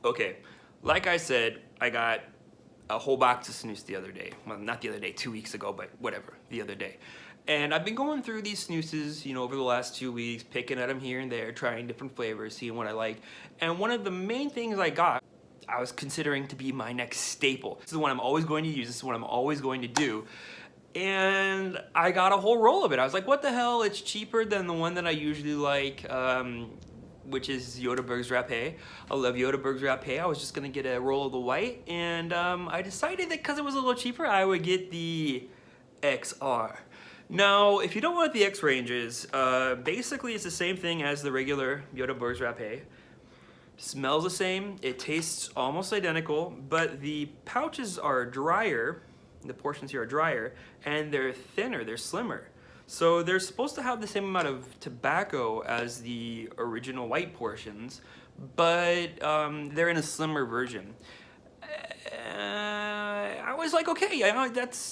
Okay, like I said, I got a whole box of snus the other day. Well, not the other day, 2 weeks ago, but whatever, the other day. And I've been going through these snoozes, over the last 2 weeks, picking at them here and there, trying different flavors, seeing what I like. And one of the main things I got, I was considering to be my next staple. This is the one I'm always going to use, this is what I'm always going to do. And I got a whole roll of it. I was like, what the hell? It's cheaper than the one that I usually like, which is Yodaberg's Rapé. I love Yodaberg's Rapé. I was just gonna get a roll of the white, and I decided that because it was a little cheaper, I would get the XR. Now, if you don't want the X ranges, basically it's the same thing as the regular Yodaberg's Rapé. Smells the same, it tastes almost identical, but the pouches are drier, the portions here are drier, and they're thinner, they're slimmer. So they're supposed to have the same amount of tobacco as the original white portions, but they're in a slimmer version. I was like, okay,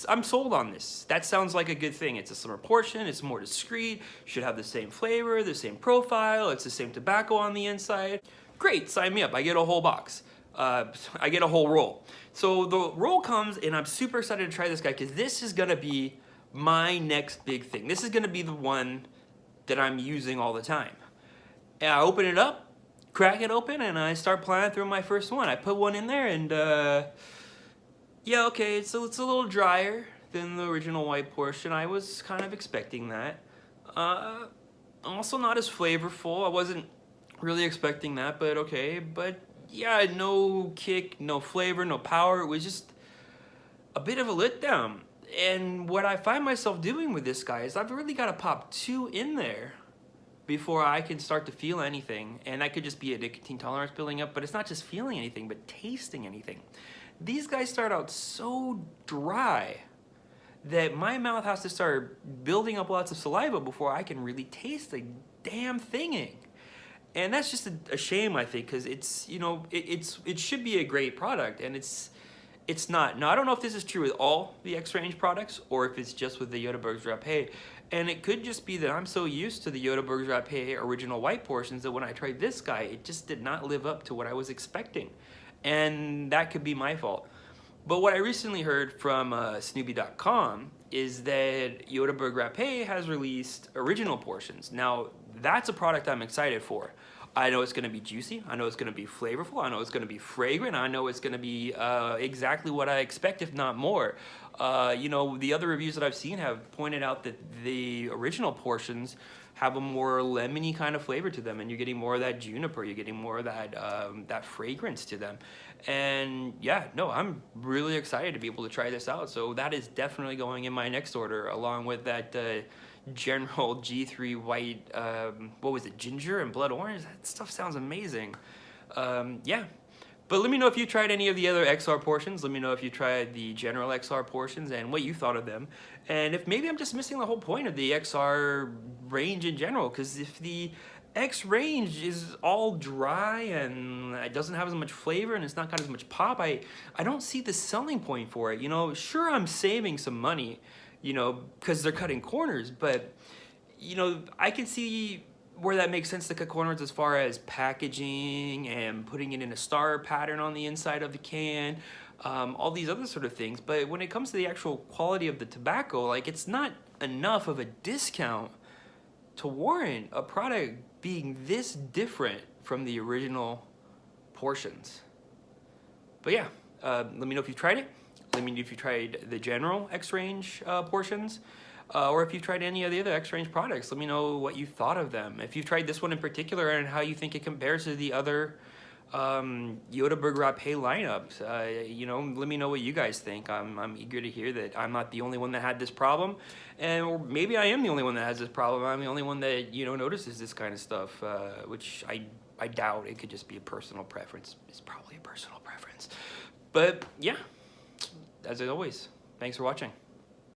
I'm sold on this. That sounds like a good thing. It's a slimmer portion, it's more discreet, should have the same flavor, the same profile, it's the same tobacco on the inside. Great, sign me up, I get a whole box. I get a whole roll. So the roll comes, and I'm super excited to try this guy because this is gonna be my next big thing. This is gonna be the one that I'm using all the time. And I open it up, crack it open, and I start plowing through my first one. I put one in there, and yeah, okay, so it's a little drier than the original white portion. I was kind of expecting that. Also not as flavorful. I wasn't really expecting that, but okay. But yeah, no kick, no flavor, no power. It was just a bit of a letdown. And what I find myself doing with this guy is I've really got to pop 2 in there before I can start to feel anything. And that could just be a nicotine tolerance building up, but it's not just feeling anything, but tasting anything. These guys start out so dry that my mouth has to start building up lots of saliva before I can really taste the damn thinging. And that's just a shame, I think, because it's, it should be a great product, and it's not. Now, I don't know if this is true with all the X-Range products or if it's just with the Yodaberg's Rapé. And it could just be that I'm so used to the Yodaberg's Rapé original white portions that when I tried this guy, it just did not live up to what I was expecting. And that could be my fault. But what I recently heard from Snoopy.com is that Yodaberg Rapé has released original portions. Now, that's a product I'm excited for. I know it's going to be juicy, I know it's going to be flavorful, I know it's going to be fragrant, I know it's going to be exactly what I expect, if not more. The other reviews that I've seen have pointed out that the original portions have a more lemony kind of flavor to them, and you're getting more of that juniper, you're getting more of that fragrance to them. And yeah, no, I'm really excited to be able to try this out. So that is definitely going in my next order, along with that General G3 white, what was it, ginger and blood orange? That stuff sounds amazing. Yeah. But let me know if you tried any of the other XR portions. Let me know if you tried the General XR portions and what you thought of them. And if maybe I'm just missing the whole point of the XR range in general, because if the X range is all dry and it doesn't have as much flavor and it's not got as much pop, I don't see the selling point for it. Sure, I'm saving some money, because they're cutting corners, but I can see where that makes sense to cut corners as far as packaging and putting it in a star pattern on the inside of the can, all these other sort of things. But when it comes to the actual quality of the tobacco, like, it's not enough of a discount to warrant a product being this different from the original portions. But yeah, let me know if you've tried it. Let me know if you tried the General X-Range portions, or if you've tried any of the other X-Range products. Let me know what you thought of them. If you've tried this one in particular and how you think it compares to the other Yodaberg Rapé lineups. Let me know what you guys think. I'm eager to hear that I'm not the only one that had this problem, or maybe I am the only one that has this problem. I'm the only one that notices this kind of stuff, which I doubt. It could just be a personal preference. It's probably a personal preference, but yeah. As always, thanks for watching.